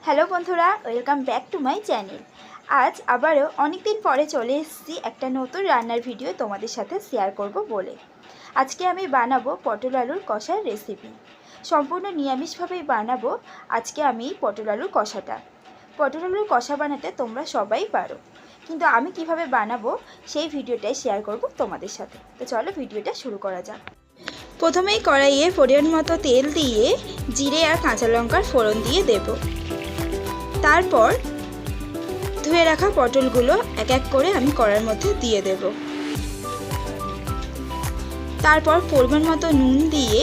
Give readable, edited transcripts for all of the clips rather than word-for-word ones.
Hello বন্ধুরা, welcome back to my channel. আজ আবারও অনেক দিন পরে চলে এসেছি একটা নতুন রান্নার ভিডিও তোমাদের সাথে শেয়ার করব বলে। আজকে আমি বানাবো পটল আলুর কষার রেসিপি। সম্পূর্ণ নিরামিষভাবেই বানাবো আজকে আমি পটল আলুর কষাটা। পটল আলুর কষা বানাতে তোমরা সবাই পারো, কিন্তু আমি কিভাবে বানাবো সেই ভিডিওটাই শেয়ার করব তোমাদের সাথে। তো চলো ভিডিওটা শুরু করা যাক। প্রথমেই কড়াইয়ে পরিমাণ মতো তেল দিয়ে জিরে আর কাঁচা লঙ্কার ফোড়ন দিয়ে দেব। তারপর ধুয়ে রাখা পটলগুলো এক এক করে আমি কড়াইয়ের মধ্যে দিয়ে দেব। তারপর পরিমাণ মতো নুন দিয়ে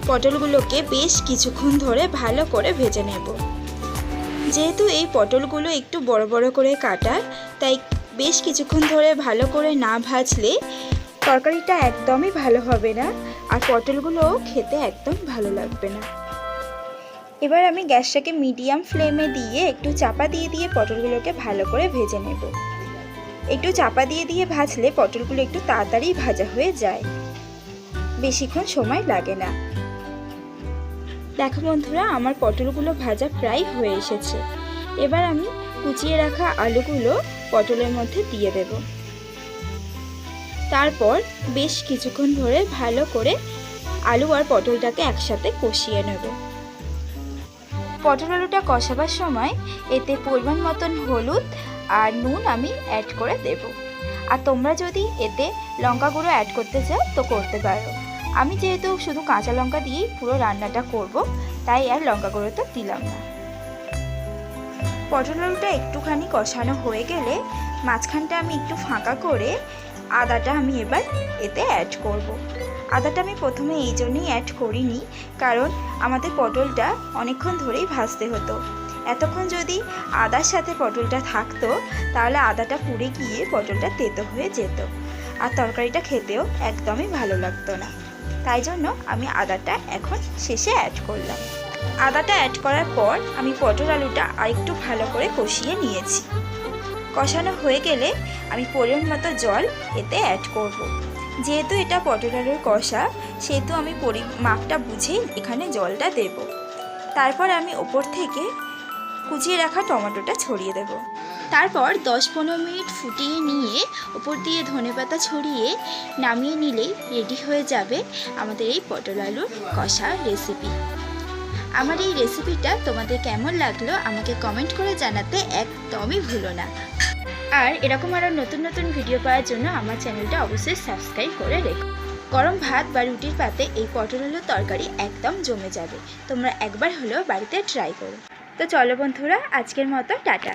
পটলগুলোকে বেশ কিছুক্ষণ ধরে ভালো করে ভেজে নেব। যেহেতু এই পটলগুলো একটু বড় বড় করে কাটা, তাই বেশ কিছুক্ষণ ধরে ভালো করে না ভাজলে তরকারিটা একদমই ভালো হবে না, আর পটলগুলোও খেতে একদম ভালো লাগবে না। এবার আমি গ্যাসটাকে মিডিয়াম ফ্লেমে দিয়ে একটু চাপা দিয়ে দিয়ে পটলগুলোকে ভালো করে ভেজে নেব। একটু চাপা দিয়ে দিয়ে ভাজলে পটলগুলো একটু তাড়াতাড়ি ভাজা হয়ে যায়, বেশিক্ষণ সময় লাগে না। দেখো বন্ধুরা, আমার পটলগুলো ভাজা প্রায় হয়ে এসেছে। এবার আমি কুচিয়ে রাখা আলুগুলো পটলের মধ্যে দিয়ে দেব। তারপর বেশ কিছুক্ষণ ধরে ভালো করে আলু আর পটলটাকে একসাথে কষিয়ে নেব। পটল আলুটা কষাবার সময় এতে পরিমাণ মতন হলুদ আর নুন আমি অ্যাড করে দেব। আর তোমরা যদি এতে লঙ্কা গুঁড়ো অ্যাড করতে চাও তো করতে পারো। আমি যেহেতু শুধু কাঁচা লঙ্কা দিয়েই পুরো রান্নাটা করব, তাই আর লঙ্কা গুঁড়োটা দিলাম না। পটল আলুটা একটুখানি কষানো হয়ে গেলে মাঝখানটা আমি একটু ফাঁকা করে আদাটা আমি এবার এতে অ্যাড করব। আদাটা আমি প্রথমে এই জন্যই অ্যাড করিনি, কারণ আমাদের পটলটা অনেকক্ষণ ধরেই ভাজতে হতো। এতক্ষণ যদি আদার সাথে পটলটা থাকতো তাহলে আদাটা পুড়ে গিয়ে পটলটা তেতো হয়ে যেত, আর তরকারিটা খেতেও একদমই ভালো লাগতো না। তাই জন্য আমি আদাটা এখন শেষে অ্যাড করলাম। আদাটা অ্যাড করার পর আমি পটল আলুটা আরেকটু ভালো করে কষিয়ে নিয়েছি। কষানো হয়ে গেলে আমি পরিমাণ মতো জল এতে অ্যাড করব। যেহেতু এটা পটল আলুর কষা, সেহেতু আমি মাপটা বুঝেই এখানে জলটা দেব। তারপর আমি ওপর থেকে কুচিয়ে রাখা টমেটোটা ছড়িয়ে দেব। তারপর 10-15 মিনিট ফুটিয়ে নিয়ে ওপর দিয়ে ধনেপাতা ছড়িয়ে নামিয়ে নিলেই রেডি হয়ে যাবে আমাদের এই পটল আলুর কষা রেসিপি। আমার এই রেসিপিটা তোমাদের কেমন লাগলো আমাকে কমেন্ট করে জানাতে একদমই ভুলো না। আর এরকম আরও নতুন নতুন ভিডিও পাওয়ার জন্য আমার চ্যানেলটা অবশ্যই সাবস্ক্রাইব করে রেখো। গরম ভাত বা রুটির পাতে এই পটল আলুর তরকারি একদম জমে যাবে। তোমরা একবার হলেও বাড়িতে ট্রাই করো। তো চলো বন্ধুরা, আজকের মতো টাটা।